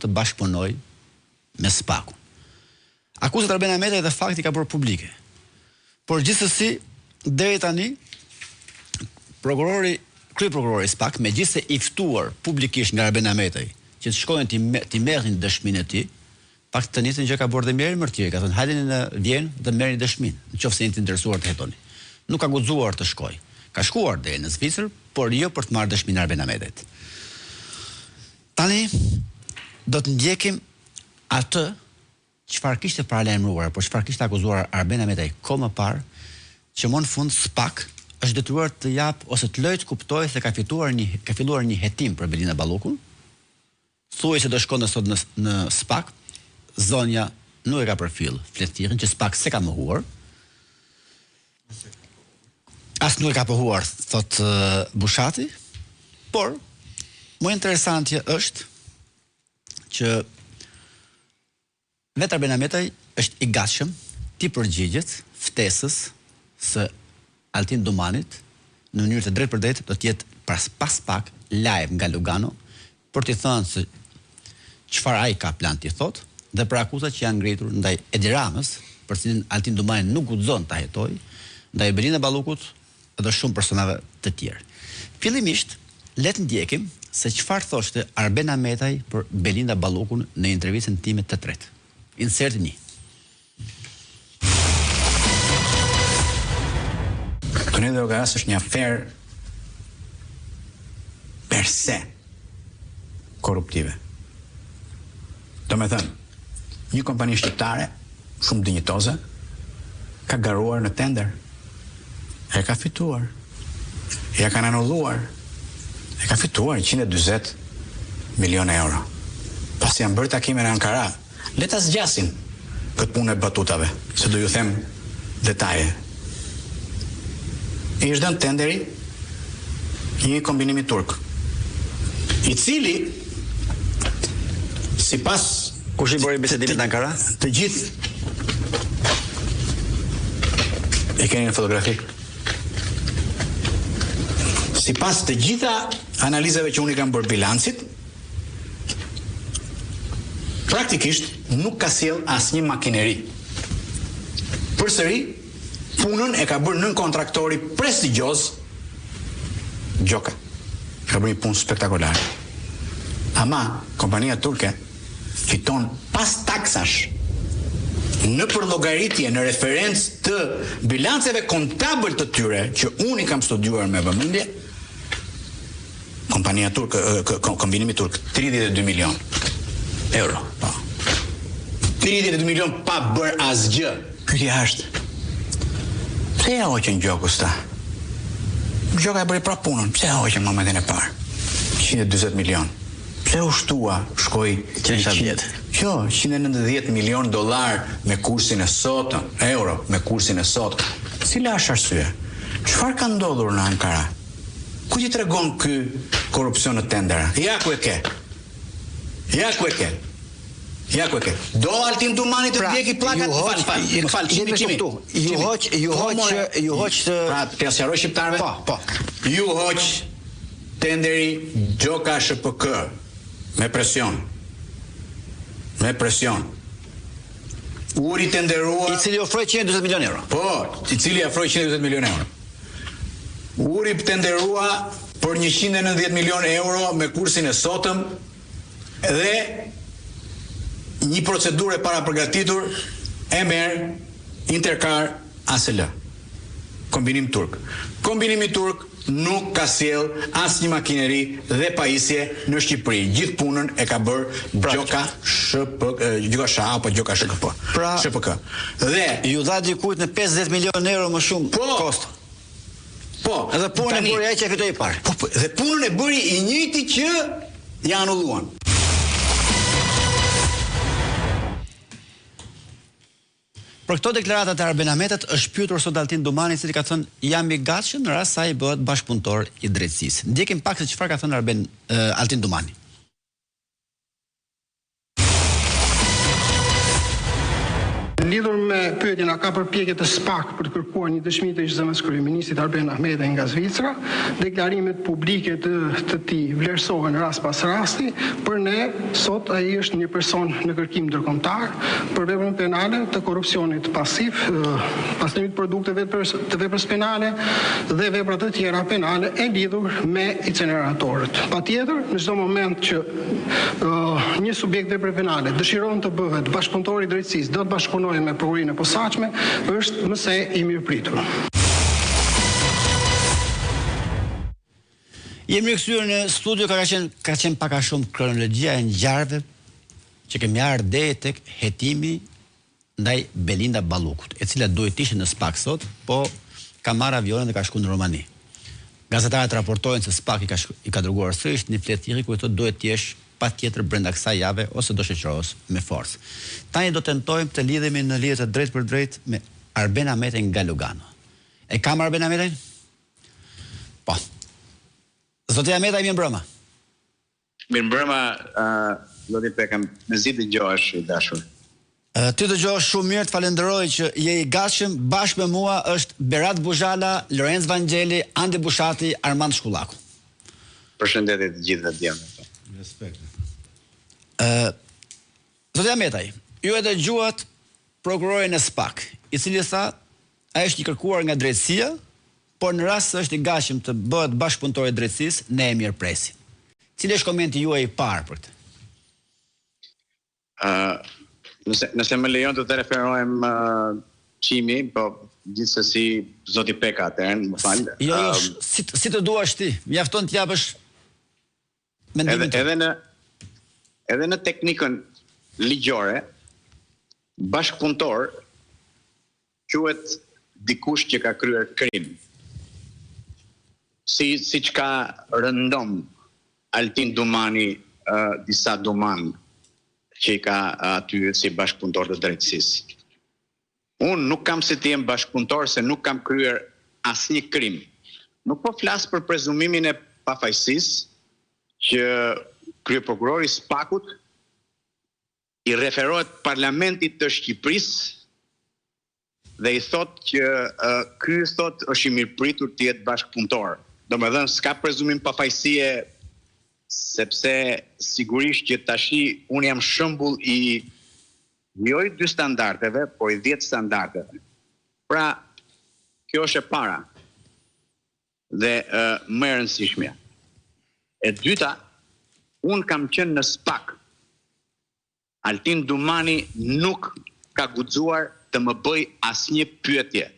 të bashkëpunoj me SPAK-un. Akuzat Arben Ahmetaj dhe fakti ka bërë publike. Por gjithsesi, deri tani, kryeprokurori SPAK, megjithëse i ftuar publikisht nga Arben Ahmetaj, që të shkojnë t'i merrnin dëshminë e tij, pak të njëjtën gjë ka bërë dhe Meri Mërtiri, ka thënë hajde në Vjenë dhe merrni dëshminë, nëse jeni të interesuar të hetoni. Nuk ka guxuar të shkojë. Ka shkuar deri në Zvicër, por jo për të marrë dëshminë Arben Ahmetajt. Tani do të ndjekim atë çfarë kishte paralajmëruar, por çfarë kishte akuzuar Arben Ahmetaj kohë më parë, që më në fund SPAK është detyruar të jap ose të lejë të kuptojë se ka filluar një hetim për Belinda Ballukun. Thuaj se do shkonte sot në SPAK, zonja nuk e ka përfill fletëtirin që SPAK se ka mohuar. As nuk e ka pohuar, thot Bushati, por më interesantja është që vetë Arben Ahmetaj është i gatshëm t'i përgjigjet ftesës së Altin Dumanit në mënyrë të drejtë për drejtë, do t'jetë pas pak live nga Lugano për t'i thënë se çfarë ai ka plan t'i thotë dhe për akuzat që janë ngritur ndaj Edi Ramës, për cilin Altin Dumani nuk guxon ta hetojë, ndaj Belinda Ballukut dhe shumë personave të tjerë. Fillimisht, le të ndjekim se çfarë thoshte Arben Ahmetaj për Belinda Ballukun në intervistën time të tretë. Insert 1. Tonelli Llogaras është një aferë per se korruptive. Do me thënë, një kompani shqiptare, shumë dinjitoze, ka garuar në tender. E ka fituar. Ja kanë anulluar. E ka fituar 140 milion euro. Pas janë bërë takime në Ankara. Le ta zgjasim këtë punë e batutave, se do ju them detaje. I është dënë tenderi një kombinimi turk, i cili sipas kush i bëri bisedimin në Ankara? Të gjithë e keni në fotografi. Sipas të gjitha analizave që unë i kam bërë bilancit, praktikisht nuk ka sjell asnjë makineri. Përsëri, punën e ka bërë nën kontraktori prestigjioz Gjoka. Ka bërë një punë spektakolare. Ama kompania turke fiton pas taksash në përllogaritje në referencë të bilanceve kontabël të tyre që unë i kam studiuar me vëmendje, kompania turke, kombinimi turk, 32 milion euro. 32 milion pa bërë asgjë. Pyetja është, pse ja hoqën Gjoku sta? Gjoka e bëri prapë punën, pse ja hoqën momentin e parë? 140 milion. Pse u shtua, shkoi 190 milion dollar me kursin e sotëm, euro me kursin e sotëm. Cila është arsye? Çfarë ka ndodhur në Ankara? Ku ti tregon ky korrupsion në tendera? Ja ku e ke. Ja ku e ke. Ja ku e ke. Do Altin Dumani të djeki plakat? Më fal, çimi. Ju hoq të... Pra, të sqaroj shqiptarëve? Po. Ju hoq tenderi Gjoka SHPK me presion. Me presion. Uri tenderuar... I cili ofroi 140 milion euro. Po, i cili ofroi 140 milion euro. Uri tenderua për 190 milion euro me kursin e sotëm dhe një procedurë para përgatitur e merr Intercar ASL. Kombinim turk. Kombinimi turk nuk ka sjell asnjë makineri dhe pajisje në Shqipëri. Gjithë punën e ka bërë Gjoka apo Gjoka SHPK. Pra, SHPK. Dhe ju dha dikujt në 50 milion euro më shumë kosto. Po, edhe punën e bëri ai që fitoi parë. Po, dhe punën e bëri i njëjti që ja anulluan. Për këto deklaratat e Arben Ahmetajt është pyetur sot Altin Dumani, i cili ka thënë jam i gatshëm në rast se ai bëhet bashkëpunëtor i drejtësisë. Ndjekim pak se çfarë ka thënë Altin Dumani. Lidhur me pyetjen a ka përpjekje të SPAK për të kërkuar një dëshmi të ish-zëvendës kryeministit Arben Ahmeti nga Zvicra, deklarimet publike të tij vlerësohen rast pas rasti, për ne sot ai është një person në kërkim ndërkombëtar për veprën penale të korrupsionit pasiv, pastimit produkteve të veprës penale dhe vepra të tjera penale e lidhur me inceneratorët. Patjetër, në çdo moment që një subjekt vepre penale dëshiron të bëhet bashkëpunëtor i drejtësisë, do të bashkëpunohet me prokurorinë e posaçme, është mëse i mirëpritur. Jemi rikthyer në studio, ka qenë pak a shumë kronologjia e ngjarjeve që kemi ardhur deri tek hetimi ndaj Belinda Ballukut, e cila duhet të ishte në SPAK sot, po ka marrë avionin dhe ka shkuar në Romani. Gazetarët raportojnë se SPAK i ka dërguar sërish një fletë thirrje ku thotë duhet të jesh patjetër brenda kësaj jave ose do shoqërohesh me forcë. Tani do tentojmë të lidhemi në lidhje të drejtë për drejtë me Arben Ahmetin nga Lugano. E kam Arben Ahmetin? Po. Zoti Ahmeta, mirë mbrëma. Mirë mbrëma, Lodi Peka, me zi dëgjohesh i dashur. Ty dëgjohesh shumë mirë, të falenderoj që je i gatshëm. Bashkë me mua është Berat Buzhala, Lorenz Vangeli, Andi Bushati, Armand Shkullaku. Përshëndetje të gjithë dhe djemë. Respekt. Zoti Ahmetaj, ju e dëgjuat prokurorin e SPAK, i cili tha ai është i kërkuar nga drejtësia, por në rast se është i gatshëm të bëhet bashkëpunëtor i drejtësisë, ne e mirëpresim. Cili është komenti juaj i parë për këtë? Nëse më lejon të referohem Qimi, po gjithsesi zoti Peka atëherë, më fal. Jo, si të duash ti, mjafton të japësh mendimin tënd. Edhe në teknikën ligjore, bashkëpunëtor quhet dikush që ka kryer krim. Siç ka rëndom Altin Dumani disa duman që i ka aty si bashkëpunëtor të drejtësisë. Unë nuk kam se të jem bashkëpunëtor se nuk kam kryer asnjë krim. Nuk po flas për prezumimin e pafajësisë që kryeprokurori SPAK-ut i referohet Parlamentit të Shqipërisë dhe i thot që ky thot është i mirëpritur të jetë bashkëpunëtor. Domethënë s'ka prezumim pafajësie, sepse sigurisht që tashi unë jam shembull i jo i 2 standardeve, por i 10 standardeve. Pra, kjo është e para dhe më e rëndësishmja. E dyta, unë kam qenë në SPAK. Altin Dumani nuk ka guxuar të më bëj asnjë pyetje.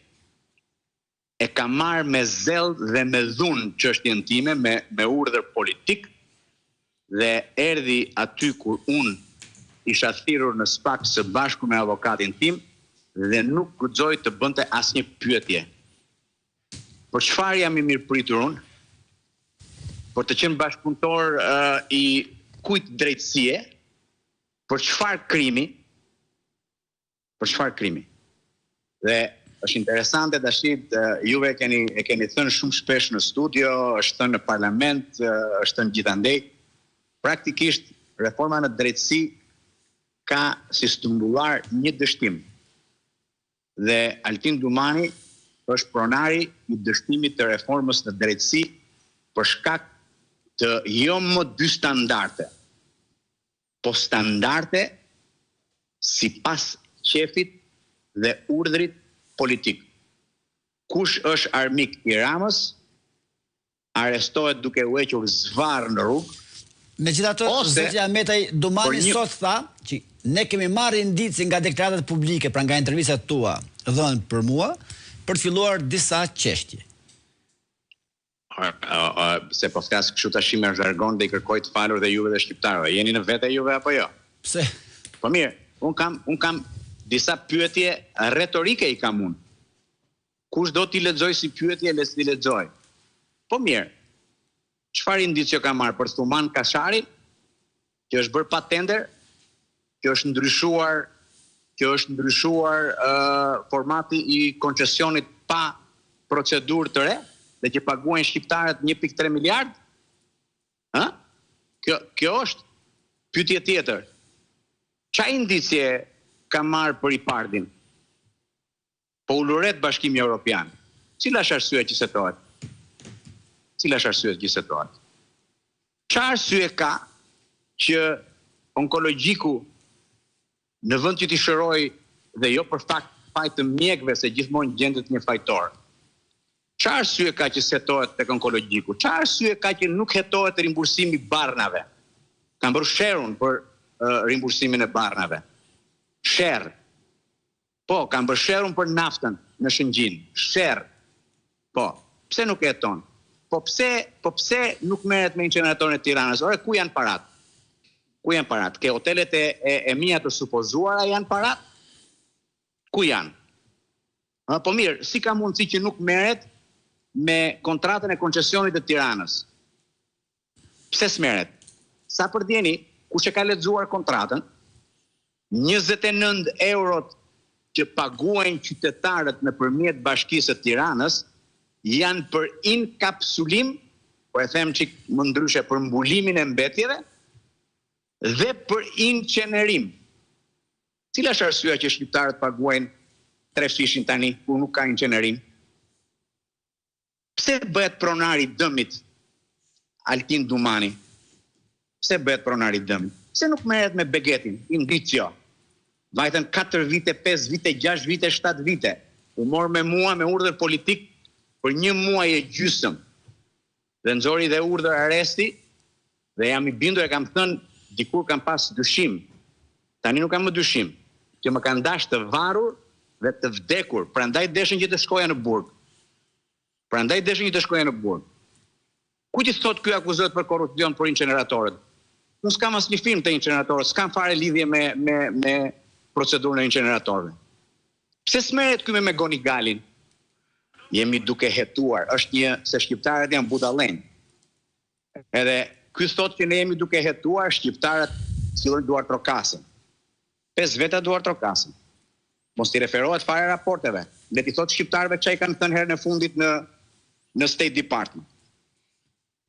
E ka marrë me zell dhe me dhunë çështjen time, me urdhër politik, dhe erdhi aty kur unë isha thirrur në SPAK së bashku me avokatin tim dhe nuk guxoi të bënte asnjë pyetje. Por çfarë jam i mirëpritur unë? Por të qenë bashkëpunëtor i kujt drejtësie, për çfarë krimi? Për çfarë krimi? Dhe është interesante tash juve e keni thënë shumë shpesh në studio, është thënë në parlament, është thënë gjithandej. Praktikisht reforma në drejtësi ka si stumbullar një dështim. Dhe Altin Dumani është pronari i dështimit të reformës në drejtësi për shkak të jo më 2 standarde, po standarde sipas qefit dhe urdhrit politik. Kush është armik i Ramës, arrestohet duke u hequr zvarr në rrugë. Megjithatë, zoti Ahmetaj, Dumani sot tha që ne kemi marrë indici nga deklaratat publike, pra nga intervistat tua dhënë për mua, për të filluar disa çështje. Se po flas kështu tash me zhargon dhe i kërkoj të falur dhe juve dhe shqiptarëve. Jeni në vete juve apo jo? Pse? Po mirë, un kam disa pyetje retorike i kam unë. Kush do t'i lexoj si pyetje, le t'i lexoj. Po mirë. Çfarë indicio ka marrë për Thuman Kasharin, që është bërë pa tender, që është ndryshuar formati i koncesionit pa procedurë të re, dhe që paguajnë shqiptarët 1.3 miliard? Kjo është pyetje tjetër. Çfarë indicie ka marrë për Ipardin? po uluret Bashkimi Evropian. Cila është arsyeja që setohet? Cila është arsyeja që setohet? Çfarë arsye ka që onkologjiku në vend që t'i shëroj dhe jo për fajt të mjekëve se gjithmonë gjendet një fajtor. Çfarë arsye ka që setohet tek onkologjiku? Çfarë arsye ka që nuk hetohet rimbursimi i barnave? Kanë bërë sherrun për rimbursimin e barnave. Sherr. Po, kanë bërë sherrun për naftën në Shëngjin. Sherr. Po, pse nuk heton? Po pse nuk merret me inceneratorin e Tiranës? Ore, ku janë parat? Ku janë parat? Ke hotelet e mia të supozuara janë parat? Ku janë? Po mirë, si ka mundësi që nuk merret me kontratën e koncesionit të Tiranës? Pse s'merret? Sa përdjeni, kush e ka lexuar kontratën, 29 eurot që paguajnë qytetarët nëpërmjet Bashkisë së Tiranës janë për inkapsulim, po e them çik më ndryshe, për mbulimin e mbetjeve dhe për incenerim. Cila është arsyeja që shqiptarët paguajnë 3 fishin tani kur nuk ka incenerim? Pse bëhet pronari i dëmit Altin Dumani? Pse bëhet pronari i dëmit? Pse nuk merret me Begetin, indicio? Vajtën 4 vite, 5 vite, 6 vite, 7 vite. U morë me mua me urdhër politik për 1 muaj e gjysmë. Dhe nxori dhe urdhër arresti dhe jam i bindur, e kam thënë, dikur kam pas dyshim. Tani nuk kam më dyshim, që më kanë dashur të varur dhe të vdekur. Prandaj deshin që të shkoja në burg. Ku ti thot ky akuzohet për korrupsion për inceneratorët? Unë s'kam asnjë film të inceneratorët, s'kam fare lidhje me procedurën e inceneratorëve. Pse s'merret ky me Gonigalin? Jemi duke hetuar, është një se shqiptarët janë budallënj. Edhe ky thot që ne jemi duke hetuar, shqiptarët sillojnë duar trokasën. 5 veta duar trokasën. Mos t'i referohet fare raporteve. Le t'i thot shqiptarëve çai kanë thënë herën e fundit në State Department.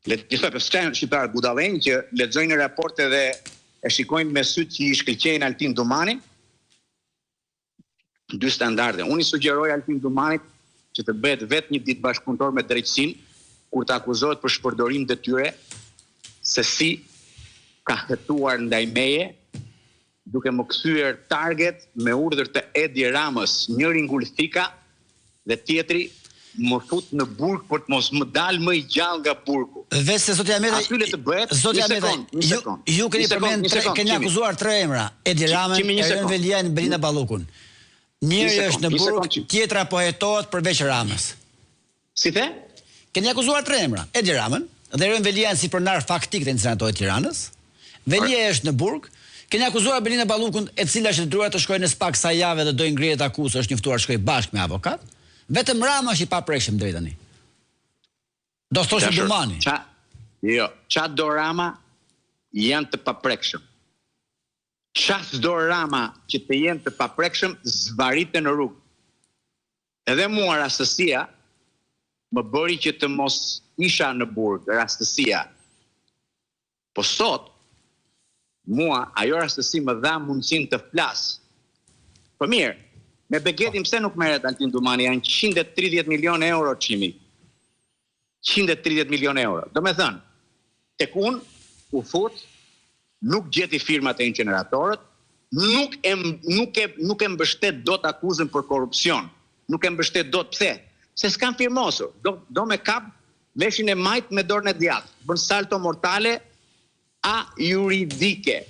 Le t'i thot shqiptarët budallënj që lexojnë raporte dhe e shikojnë me syt që i shkëlqejnë Altin Dumanin. 2 standarde. Unë i sugjeroj Altin Dumanit që të bëhet vetë një ditë bashkëpunëtor me drejtësinë kur të akuzohet për shpërdorim detyre se si ka hetuar ndaj meje duke më kthyer target me urdhër të Edi Ramës, njëri ngulfika dhe tjetri më fut në burg për të mos më dalë më i gjallë nga burgu. Vetë se zotja Meta, ju keni përmend, keni akuzuar 3 emra, Edi Ramën, Eren Veliajn, Belina Ballukun. Njëri është në burg, tjetra po hetohet përveç Ramës. Si the? Keni akuzuar 3 emra, Edi Ramën dhe Eren Veliajn si pronar faktik të inceneratorët të Tiranës. Veliaj është në burg. Keni akuzuar Belina Ballukun, e cila është detyruar të shkojë në SPAK sa javë dhe do i ngrihet akuzë, është njoftuar shkoj bashkë me avokat. Vetëm Rama është i paprekshëm drejt tani. Do thoshë Dumani. Ça do Rama janë të paprekshëm. Ças do Rama që të jenë të paprekshëm zvarite në rrugë. Edhe mua rastësia më bëri që të mos isha në burg, rastësia. Po sot mua ajo rastësi më dha mundësinë të flas. Po mirë, me Begetin pse nuk merret Altin Dumani? Janë 130 milionë euro çimi. 130 milionë euro. Do me thënë, tek unë u fut, nuk gjeti firmat e inceneratorët, nuk e mbështet dot akuzën për korrupsion. Nuk e mbështet dot pse? Se s'kan firmosur. Do me kap veshin e majt me dorën e djathtë. Bën salto mortale a juridike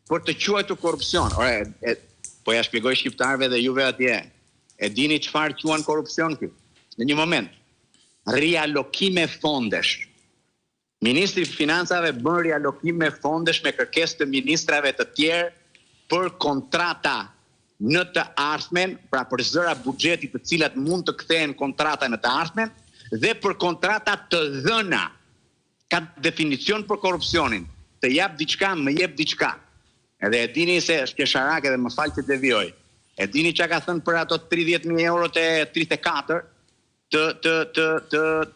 për të quajtur korrupsion. Ore, po ja shpjegoj shqiptarëve dhe juve atje. E dini çfarë quhen korrupsion këtu? Në një moment, rialokime fondesh. Ministri i Financave bën rialokime fondesh me kërkesë të ministrave të tjerë për kontrata në të ardhmen, pra për zëra buxhetit të cilat mund të kthehen kontrata në të ardhmen dhe për kontrata të dhëna. Ka definicion për korrupsionin. Të jap diçka, më jep diçka. Edhe e dini se është Kesharak edhe më fal që devijoj. E dini çka ka thënë për ato 30.000 euro të 34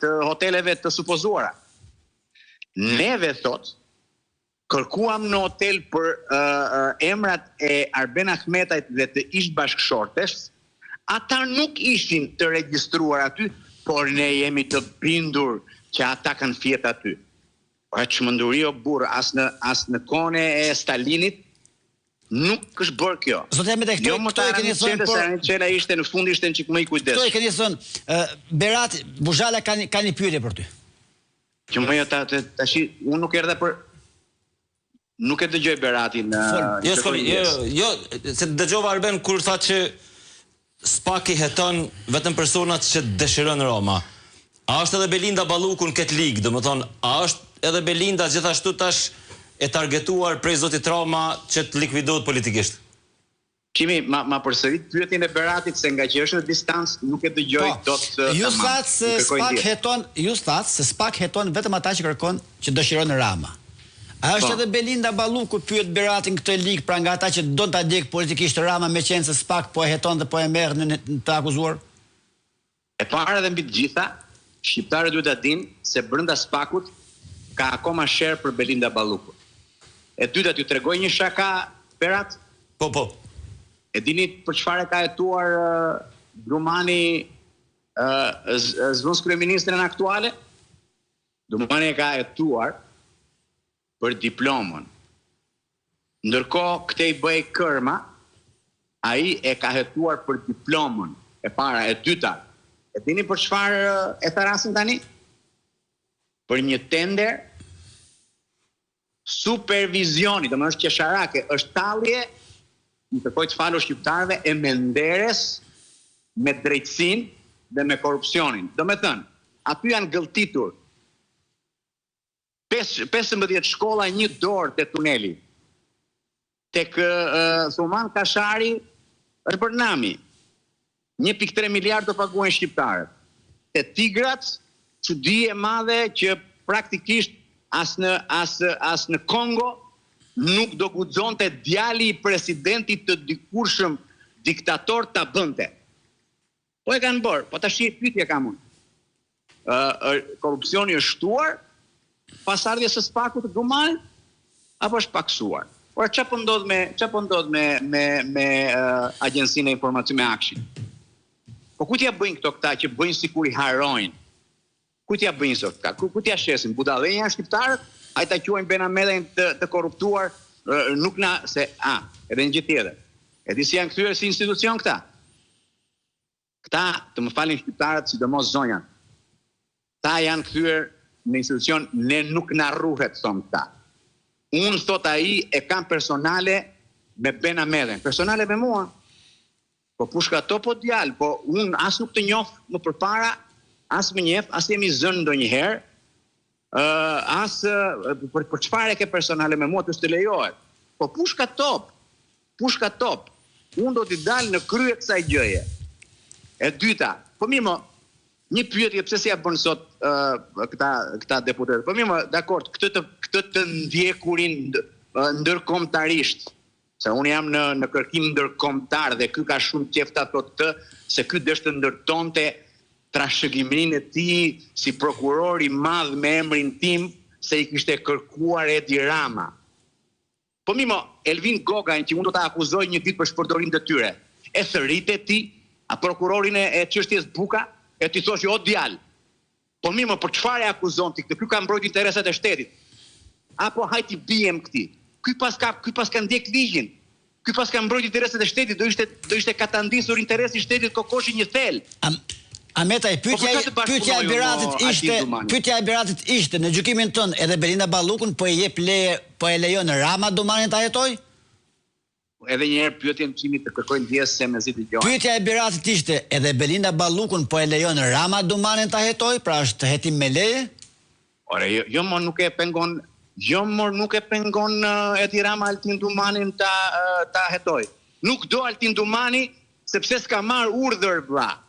të hoteleve të supozuara. Neve thot, kërkuam në hotel për emrat e Arben Ahmetajt dhe të ish bashkëshortes, ata nuk ishin të regjistruar aty, por ne jemi të bindur që ata kanë fjet aty. Pra çmenduri o burr, as në kohën e Stalinit nuk është bërë kjo. Zotë me këto e keni thënë, por Çela ishte në fund ishte çik më i kujdesshëm. Këto e keni thënë, Berati, Buzhala ka një pyetje për ty. Që më tash unë nuk erdha për nuk e dëgjoj Beratin. Jo, se dëgjova Arben kur tha që SPAK i heton vetëm personat që dëshirojnë Roma. A është edhe Belinda Balluku në këtë ligë, domethënë, a është edhe Belinda gjithashtu tash e targetuar prej zotit Roma që të likuidohet politikisht? Kimi, ma përsërit pyetjen e Beratit se nga që është në distancë nuk e dëgjoj dot. Ju thatë se SPAK heton vetëm ata që kërkon që dëshirojnë Rama. A është edhe Belinda Balluku pyet Beratin këtë ligë pra nga ata që do ta djeg politikisht Rama me qenë se SPAK po e heton dhe po e merr në të akuzuar? E para dhe mbi të gjitha, shqiptarët duhet ta dinë se brenda SPAK-ut ka akoma sher për Belinda Balluku. E dyta t'ju tregoj një shaka, Berat? Po. E dini për çfarë ka hetuar Drumani zvons kryeministrin aktuale? Drumani e ka hetuar për diplomën. Ndërkohë këtë i bëj Kërma, ai e ka hetuar për diplomën e para, e dyta. E dini për çfarë e tharasin tani? Për një tender supervizioni, do më është qesharake, është tallje, më kërkoj të falur shqiptarëve, e menderes me drejtsin dhe me korupsionin. Do me thënë, aty janë gëlltitur 15 shkolla një dorë të tuneli. Tek Thuman Kashari është bërë nami. 1.3 miliard të paguajnë shqiptarët. Te Tigrat, çudi e madhe që praktikisht as në Kongo nuk do guxonte djali i presidentit të dikurshëm diktator ta bënte. Po e kanë bërë, po tash pyetje kam unë. Korrupsioni është shtuar pas ardhjes së SPAK-ut të Drumanit apo është paksuar? Por çfarë po ndodh me Agjencinë e Informacionit me Akshin? Po ku t'ja bëjnë këta që bëjnë sikur i harojnë? Ku t'ja bëjnë sot këta? Ku t'ja shesin? Budallënja janë shqiptarët? Ai ta quajnë Benamedën të korruptuar, nuk na se edhe një gjë tjetër. E di si janë kthyer si institucion këta? Këta, të më falin shqiptarët, sidomos zonjan. Këta janë kthyer në institucion, ne nuk na rruhet, thonë këta. Unë, thot ai, e kam personale me Benamedën. Personale me mua. Po pushka to po djalë, po unë as nuk të njoh më përpara, as më njeh, as jemi zënë ndonjëherë, për çfarë ke personale me mua të s'të lejohet. Po pushka top. Unë do t'i dalë në krye kësaj gjëje. E dyta, po mirë, një pyetje pse si ja bën sot këta deputetë. Po mirë, dakord, këtë të ndjekurin ndërkombëtarisht. Se unë jam në kërkim ndërkombëtar dhe ky ka shumë qefta thotë se ky dështë të ndërtonte trashëgiminë e tij si prokuror i madh me emrin tim se i kishte kërkuar Edi Rama. Po mimo, Elvin Gogajn që unë do ta akuzoj një ditë për shpërdorim të tyre. E thërite ti, a prokurorin e çështjes Buka, e ti thosh o djalë. Po mimo, për çfarë e akuzon ti këtë? Ky ka mbrojtur interesat e shtetit. Apo hajti bijem këtij. Ky pas ka ndjek ligjin. Ky pas ka mbrojtur interesat e shtetit, do ishte katandisur interesi i shtetit kokoshi një thel. Ametaj, pyetja e Beratit ishte në gjykimin tënd edhe Belinda Ballukun po e jep leje, po e lejon Rama Dumanin ta jetoj? Edhe një herë pyetjen kimi të kërkoj ndjes se mezi dëgjoj. Pyetja e Beratit ishte edhe Belinda Ballukun po e lejon Rama Dumanin ta jetoj, pra është hetim me leje? Ore, jo më nuk e pengon Edi Rama Altin Dumanin ta hetoj. Nuk do Altin Dumani sepse s'ka marr urdhër vlla.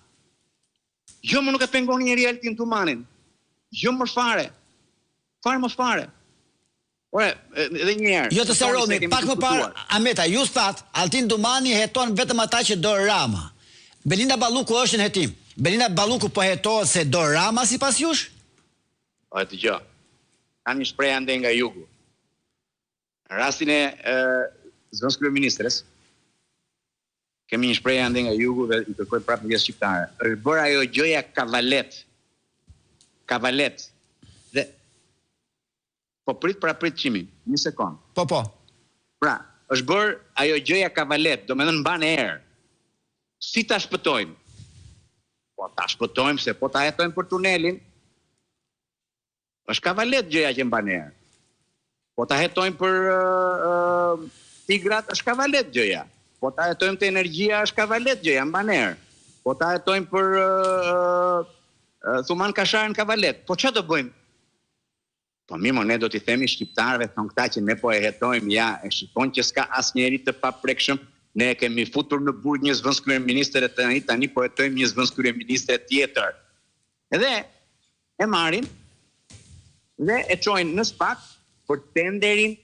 Jo më nuk e pengon njëri Altin Dumanin. Jo më fare. Fare. Ore, edhe një herë. Jo të seromi, pak më parë, Ameta, ju thatë, Altin Dumani heton vetëm ata që do Rama. Belinda Balluku është në hetim. Belinda Balluku po hetohet se do Rama sipas jush? Ore, dëgjoj. Ka një shprehje ande nga jugu. Në rastin e zvëns kryeministres, kemi një shprehje ande nga jugu dhe i kërkoj prapë mëngjes shqiptare. Është bërë ajo gjëja kavalet. Dhe po prit çimin, një sekond. Po. Pra, është bërë ajo gjëja kavalet, do me thënë mban erë. Si ta shpëtojmë? Po ta shpëtojmë se po ta jetojmë për tunelin. Është kavalet gjëja që mban erë. Po ta hetojmë për tigrat, është kavalet gjëja. Po ta hetojmë të energjia, është kavalet gjëja, mban erë. Po ta hetojmë për Thuman Kasharën kavalet. Po çfarë do bëjmë? Po mirë, ne do t'i themi shqiptarëve, thon këta që ne po e hetojmë, ja, e shikon që s'ka asnjëri të paprekshëm. Ne e kemi futur në burg një zëvendës kryeministër e tani po hetojmë një zëvendës kryeministër tjetër. Edhe e marrin dhe e çojnë në SPAK për tenderin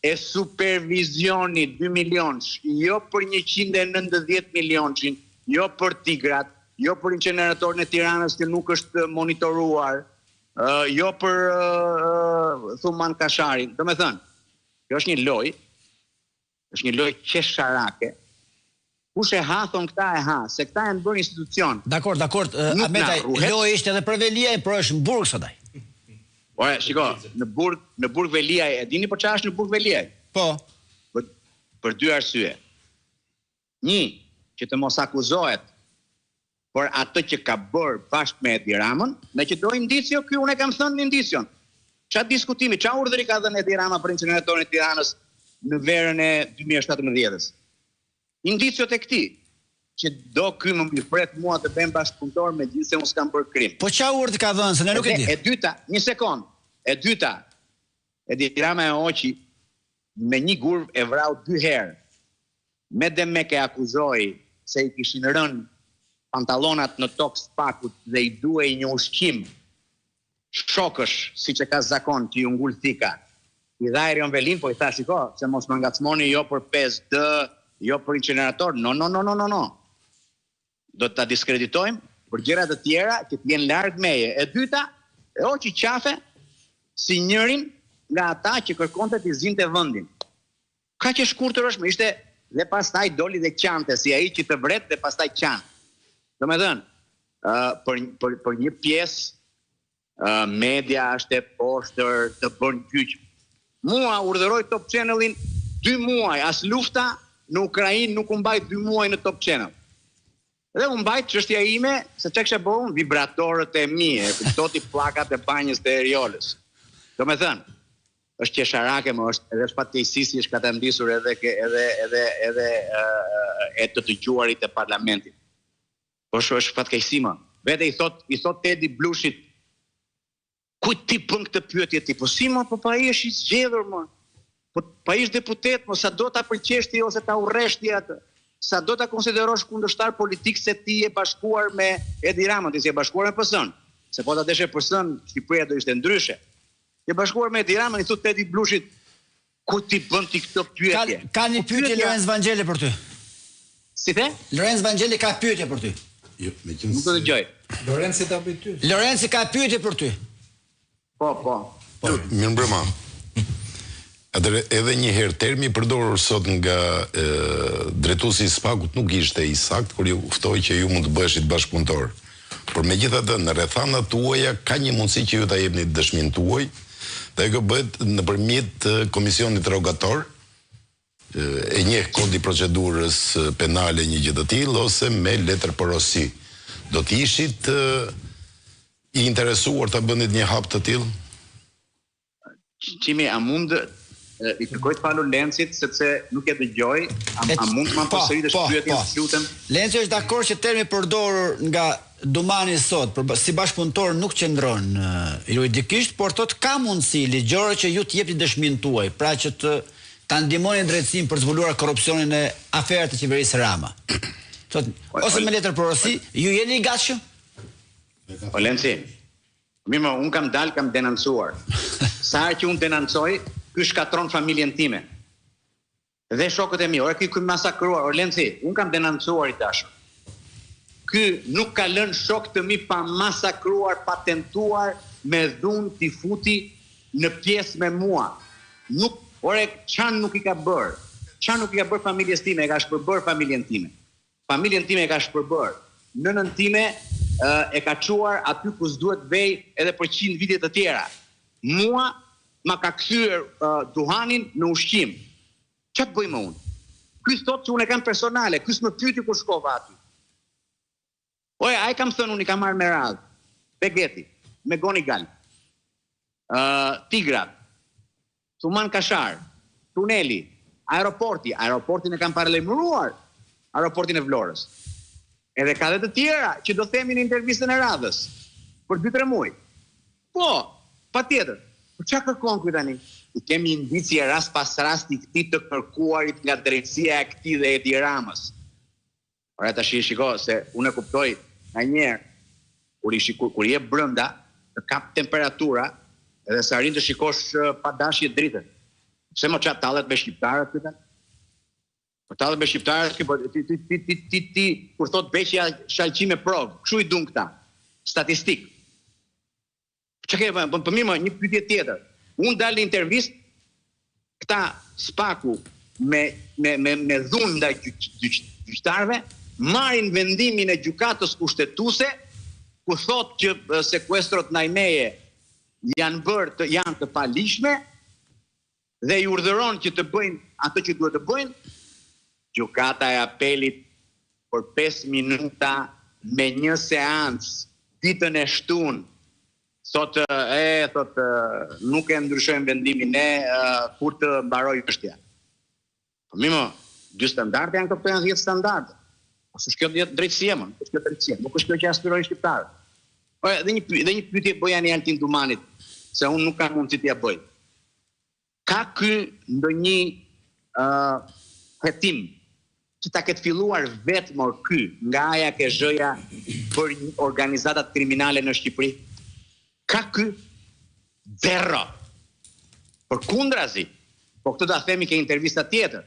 e supervizionit 2 milionësh, jo për 190 milionëshin, jo për tigrat, jo për inceneratorin e Tiranës që nuk është monitoruar, jo për Thuman Kasharin. Do me thënë, kjo është një lojë qesharake. Kush e ha, thonë këta e ha, se këta e në bërë institucion. Dakor, Ahmetaj, lojë ishte edhe për Veliaj, por është në burg sodaj. Ore, shiko, në burg Veliaj, e dini për çfarë është në burg Veliaj? Po. Për 2 arsye. 1, që të mos akuzohet për atë që ka bërë bashkë me Edi Ramën, me që do indicio, ky unë e kam thënë indicion. Çfarë diskutimi, çfarë urdhëri ka dhënë Edi Rama për inceneratorin e Tiranës në verën e 2017-s? Indiciot e këtij, që do ky më pret mua të bëjmë bashkëpunëtor me gjithë se unë s'kam bërë krim. Po çfarë urdhë ka dhënë, se ne nuk e di. E dyta, një sekond. E dyta, Edi Rama e hoqi me një gurv e vrau 2 herë. Me demek e akuzoi se i kishin rënë pantallonat në tokë SPAK-ut dhe i duhej një ushqim shokësh, siç e ka zakon, që ju ngul thika. I dha Erion Velin, po i tha, shiko, se mos më ngacmoni jo për 5D, jo për incenerator. No. Do të ta diskreditojmë për gjëra të tjera që të jenë larg meje. E dyta, e hoqi qafe si njërin nga ata që kërkonte të zinte vendin. Kaq e shkurtër është, më ishte dhe pastaj doli dhe qante, si ai që të vret dhe pastaj qan. Domethënë, për një pjesë media është e poshtër të bën gjyq. Mua urdhëroi Top Channelin 2 muaj, as lufta në Ukrainë nuk u mbaj 2 muaj në Top Channel. Dhe u mbajt çështja ime, se çka kisha bërë vibratorët e mia, kuptoti pllakat e banjës të Eriolës. Domethënë, është qesharake, më është edhe shpatkeqësisi është ka të ndisur edhe e të dëgjuarit e parlamentit. Po është shpatkeqësi më. Vete i thot Tedi Blushit, ku ti bën këtë pyetje ti? Po si më, po pa i është i zgjedhur më. Po pa ish deputet, mo sa do ta pëlqesh ti ose ta urresh ti atë. Sa do ta konsiderosh kundërshtar politik se ti je bashkuar me Edi Ramën, ti je bashkuar me PS-n. Se po ta deshe PS-n, Shqipëria do ishte ndryshe. Je bashkuar me Edi Ramën, i thot Tedi Blushit, ku ti bën ti këtë pyetje? Ka një pyetje Lorenz Vangjeli për ty. Si the? Lorenz Vangjeli ka pyetje për ty. Jo, Nuk do të dëgjoj. Lorenzi ta bëj ty. Lorenzi ka pyetje për ty. Po. Mirëmbrëma. Atëre edhe një herë termi i përdorur sot nga drejtuesi i SPAK-ut nuk ishte i saktë kur ju ftoi që ju mund të bëheshit bashkëpunëtor. Por megjithatë në rrethanat tuaja ka një mundësi që ju ta jepni dëshminë tuaj, dhe kjo bëhet nëpërmjet komisionit rogator, e njeh kodi procedurës penale një gjë të tillë ose me letër porosi. Do të ishit i interesuar ta bënit një hap të tillë? Qimi, a mund i kërkoj të falu Lencit sepse nuk e dëgjoj, a mund të më përsëritësh pyetjen, lutem? Lenci është dakord që termi përdorur nga Dumani sot si bashkëpunëtor nuk qëndron juridikisht, por thot ka mundësi ligjore që ju të jepni dëshminë tuaj, pra që ta ndihmoni drejtësinë për zbuluar korrupsionin e aferës të qeverisë Rama. Thot, ose me letër porosi, ju jeni i gatshëm? Po Lenci, mirë, unë kam dalë, kam denoncuar. Sa herë që unë denoncoj, ky shkatron familjen time. Dhe shokët e mi, ora ky masakruar, Lenci, unë kam denoncuar i dashur. Ky nuk ka lënë shok të mi pa masakruar, pa tentuar me dhunë t'i futi në pjesë me mua. Nuk, ore, çan nuk i ka bërë? Çan nuk i ka bërë familjes time, e ka shpërbërë familjen time. familjen time e ka shpërbër, nënën time e ka çuar aty ku s'duhet vej edhe për 100 vite të tjera. Mua ma ka kthyer duhanin në ushqim. Ç'a bëjmë unë? Ky thot që unë e kam personale, ky s'më pyeti kur shkova aty. Oja, ai kam thënë unë i kam marrë me radhë. Begeti, me Goni Gal, Tigrat, Thuman Kashar, tuneli, aeroportin e kam paralajmëruar, aeroportin e Vlorës. Edhe ka dhe të tjera që do themi në intervistën e radhës, për 2-3 muaj. Po, patjetër. Por çka kërkon ky tani? I kemi indicie rast pas rasti këtij të kërkuarit nga drejtësia e këtij dhe Edi Ramës. Ora tash shiko se unë e kuptoj ndonjëherë kur je brenda të kap temperatura edhe sa arrin të shikosh pa dashje dritën. Pse më çat tallet me shqiptarët këta? Po tallet me shqiptarët ti kur thot Beqja shalqime prov, kshu i dun këta. Statistik. Çka ke për mirë një pyetje tjetër. Unë dal në intervistë këta Spaku me dhunë ndaj gjyqtarëve marrin vendimin e gjykatës kushtetuese ku thot që sekuestrot Najmeje janë të palishme dhe i urdhëron që të bëjnë ato që duhet të bëjnë. Gjykata e apelit për 5 minuta me një seancë ditën e shtunë thot nuk e ndryshojmë vendimin kur të mbaroj çështja. Po mimo, 2 standarde janë këto, janë 10 standarde. Ose kjo drejtësia më, kjo drejtësia, nuk është kjo që aspirojnë shqiptarët. Dhe një pyetje bëja në Altin Dumanit, se unë nuk kam mundësi t'ia bëj. Ka ky ndonjë hetim që ta ketë filluar vetëm ky nga aja ke zhëja për organizatat kriminale në Shqipëri? Ka ky zero. Përkundrazi, po këtë ta themi ke intervista tjetër.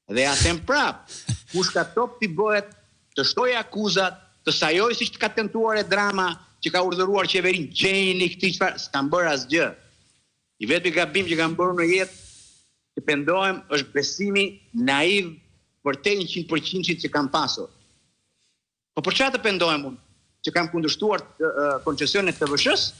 Dhe ja them prap, kush ka top t'i bëhet të shtoj akuzat, të sajoj si që ka tentuar e drama që ka urdhëruar qeverin gjeni këti çfarë, s'kan bërë asgjë. I vetmi gabim që kanë bërë në jetë që pendohem është besimi naiv për te 100% që kam pasur. Po për çfarë të pendohem unë? Që kam kundërshtuar koncesionin e TVSH-s?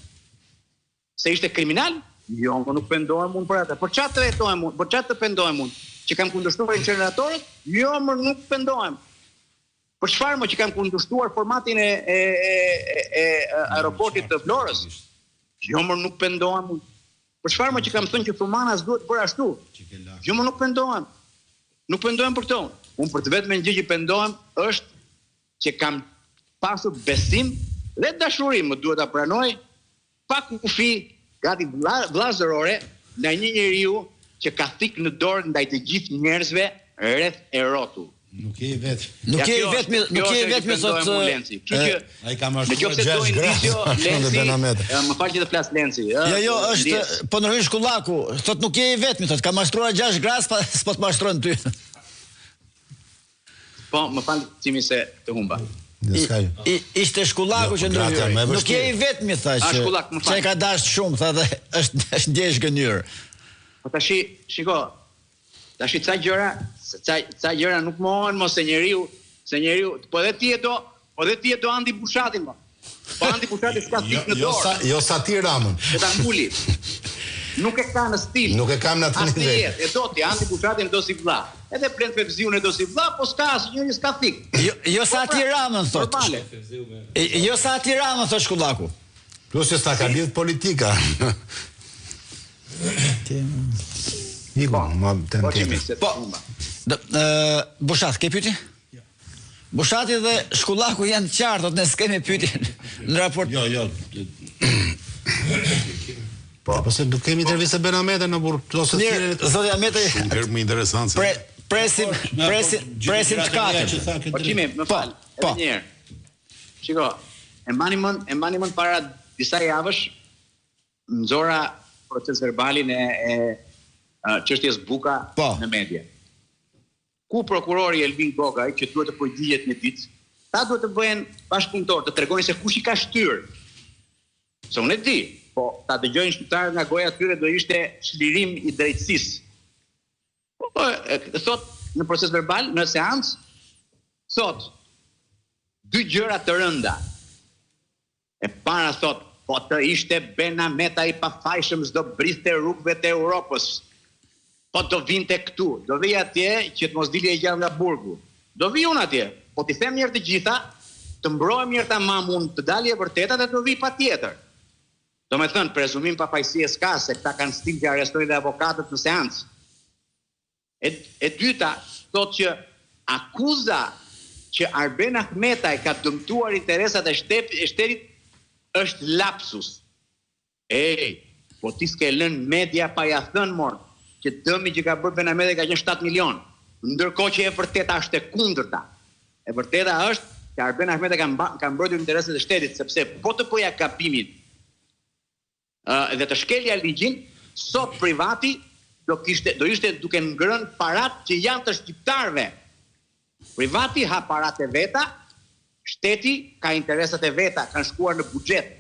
Se ishte kriminal? Jo, nuk pendohem unë për atë. Për çfarë të vetohem unë? Për çfarë të pendohem unë? Që kam kundërshtuar inceneratorët? Jo, më nuk pendohem. Për çfarë më që kam kundërshtuar formatin e aeroportit të Vlorës? Jo, më nuk pendohem unë. Për çfarë më që kam thënë që Thumana s'duhet bërë ashtu? Jo, më nuk pendohem. Nuk pendohem për këto. Unë për të vetëm gjë që pendohem është që kam pasur besim dhe dashuri, më duhet ta pranoj, pa kufi, gati vllazërore ndaj një njeriu që ka thik në dorë ndaj të gjithë njerëzve rreth e rrotull. Nuk je vetëm sot Lenci. Ai ka marrë 6 Lenci. Më fal që të flas Lenci. Jo, është po ndërhyj Shkullaku, thot nuk je vetëm, thot ka mashtruar 6 gras, s'po të mashtrojnë ty. Po, më fal Cimi se të humba. Ishte Shkullaku që ndërhyj. Nuk je vetëm, thashë. Çe ka dashur shumë, tha dhe është ndjesh gënyer. Po tash shiko. Tash ca gjëra nuk mohen mos se njeriu, po edhe ti e do Andi Bushatin mo. Po Andi Bushati s'ka thik në dorë. Jo sa ti Ramën. E ta nguli. Nuk e ka në stil. Nuk e kam në atë nivel. E do ti Andi Bushatin do si vlla. Edhe Plent Fevziun e do si vlla, po s'ka asnjëri s'ka thik. Jo sa ti Ramën thot. Jo sa ti Ramën thot Shkullaku. Plus që s'ta ka lidh politika. Bushat, ke pyetje? Bushati dhe Shkullaku janë qartë, ne s'kemi pyetje në raport. Jo. Po se nuk kemi intervistë Benamete në burg ose tjerë. Zoti Amete shumë më interesant. Presim të katërt. Po Çimi, më fal. Edhe një herë. Shiko, e mbani mend para disa javësh nxora proces verbalin e çështjes Buka në media. Ku prokurori Elvin Gogaj, që duhet të përgjigjet një ditë, ta duhet të bëhen bashkëpunëtor, të tregojnë se kush i ka shtyr. Se unë e di, po ta dëgjojnë shqiptarët nga goja tyre do ishte çlirim i drejtësisë. Po thot në proces verbal, në seancë, thot dy gjëra të rënda. E para thot, po të ishte Benameta i pafajshëm s'do briste rrugëve të Europës. Po do vinte këtu, do vij atje që të mos dilje e gjallë nga burgu. Do vi unë atje, po t'i them mirë të gjitha, të mbrohem mirë tamam unë, të dalje e vërteta dhe të vi patjetër. Do me thënë, prezumim pafajësie s'ka, se këta kanë stil që arrestojnë dhe avokatët në seancë. E dyta, thot që akuza që Arben Ahmetaj ka dëmtuar interesat e shtetit është lapsus. Po ti s'ke lënë media pa ja thënë morë, që dëmi që ka bërë Benameta ka qenë 7 milion, ndërkohë që e vërteta është e kundërta. E vërteta është që Arben Ahmetaj ka mbrojtur interesat e shtetit, sepse po të bëja gabimin dhe të shkelja ligjin, sot privati do ishte duke ngrënë parat që janë të shqiptarëve. Privati ha parat e veta, shteti ka interesat e veta, kanë shkuar në buxhet.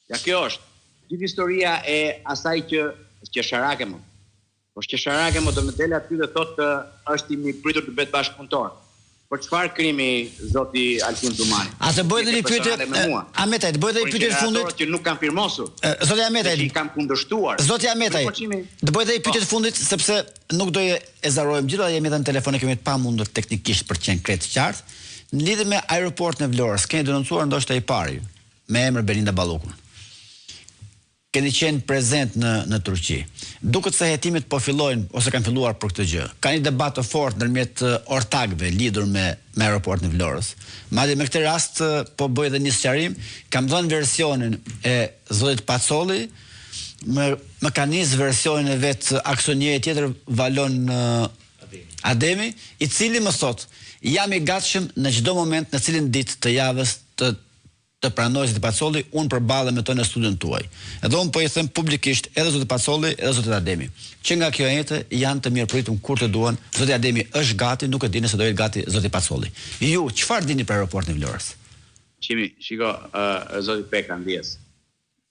Ja kjo është. Gjithë historia e asaj që Sharake më. Po Sharake më do më del aty dhe thotë është i pritur të bëhet bashkëpunëtor. Për çfarë krimi zoti Altin Dumani? A të bëjë një pyetje Ahmetaj, të bëjë një pyetje të fundit që nuk kanë firmosur. Zoti Ahmetaj, që i kanë kundërshtuar. Zoti Ahmetaj, të bëjë një pyetje të fundit sepse nuk do e zarojmë gjithë, jemi edhe në telefon e kemi të pamundur teknikisht për të qenë krejt qartë. Në lidhje me aeroportin e Vlorës, keni denoncuar ndoshta i pari me emër Belinda Ballukun. Keni qenë prezent në Turqi. Duket se hetimet po fillojnë ose kanë filluar për këtë gjë. Ka një debat të fortë ndërmjet ortakëve lidhur me aeroportin e Vlorës. Madje me këtë rast po bëj edhe një sqarim, kam dhënë versionin e zotit Pacolli, më ka nis versionin e vet aksioneri tjetër Valon Ademi, i cili më thot, jam i gatshëm në çdo moment në cilin ditë të javës të pranoj zoti Pacolli, unë përballem me to në studion tuaj. Edhe unë po i them publikisht edhe zoti Pacolli, edhe zoti Ademi, që nga kjo jetë janë të mirëpritur kur të duan. Zoti Ademi është gati, nuk e dini se do jetë gati zoti Pacolli. Ju, çfarë dini për aeroportin e Vlorës? Shiko, zoti Peka Ndjes.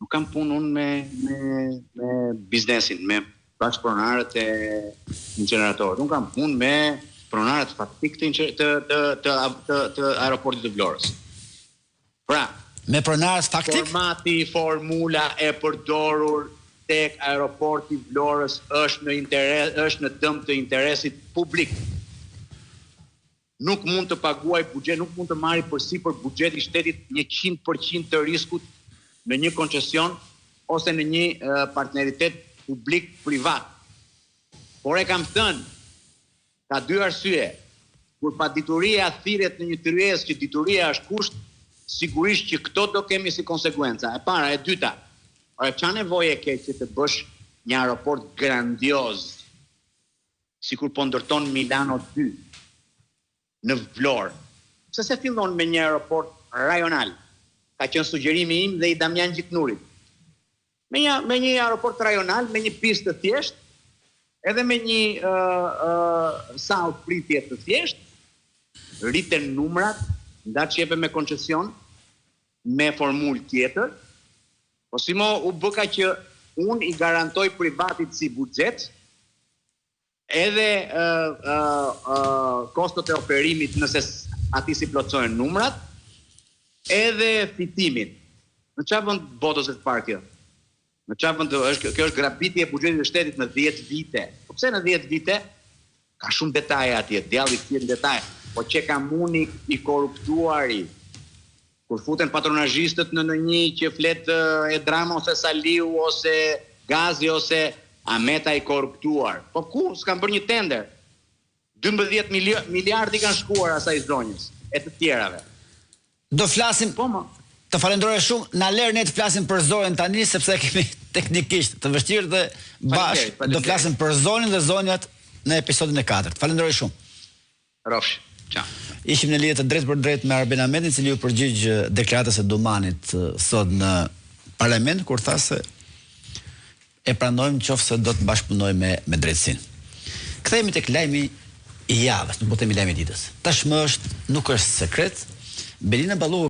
Nuk kam punë unë me biznesin, me bashkëpronarët e inceneratorit. Unë kam punë me pronarët faktik të aeroportit të Vlorës. Pra, me pronarës faktik? Formati, formula e përdorur tek aeroporti Vlorës është në dëm të interesit publik. Nuk mund të paguaj buxhet, nuk mund të marri përsipër buxheti i shtetit 100% të riskut në një koncesion ose në një partneritet publik-privat. Por e kam thënë, ka dy arsye. Kur padituria thirret në një tryezë që dituria është kusht, sigurisht që këto do kemi si konsekuenca. E para, e dyta, ç'a nevoje ke që të bësh një aeroport grandioz, sikur po ndërton Milano 2 në Vlorë. Pse se fillon me një aeroport rajonal? Ka qenë sugjerimi im dhe i Damian Gjiknurit. Me një aeroport rajonal, me një pistë të thjeshtë, edhe me një sallë pritje të thjeshtë, rriten numrat, ndaç jepe me koncesion, me formulë tjetër, po si mo u bëka që unë i garantoj privatit si buxhet, edhe kostot e operimit nëse ati si plotësojnë numrat, edhe fitimin. Në çfarë vend botës të parë kjo? Në çfarë vend kjo është grabitje e buxhetit të shtetit në 10 vite. Po pse në 10 vite? Ka shumë detaje atje, djalli thjet detaj. Po që ka muni i korruptuari, kur futen patronazhistët në një që flet e drama ose Saliu ose Gazi ose Ahmeta i korruptuar. Po ku s'kan bërë një tender? 12 miliardë kanë shkuar asaj zonjës e të tjerave. Do flasim, të falenderoj shumë, na lërë ne të flasim për zonën tani sepse kemi teknikisht të vështirë dhe bashkë do flasim për zonën dhe zonjat në episodin e 4. Falenderoj shumë. Rofsh. Ciao. Ishim në lidhje të drejtë për drejtë me Arben Ahmetin, i cili u përgjigj deklaratës së Dumanit sot në parlament kur tha se e pranojmë nëse do të bashkëpunojmë me drejtësinë. Kthehemi tek lajmi i javës, nuk po themi lajmi i ditës. Tashmë nuk është sekret, Belinda Balluku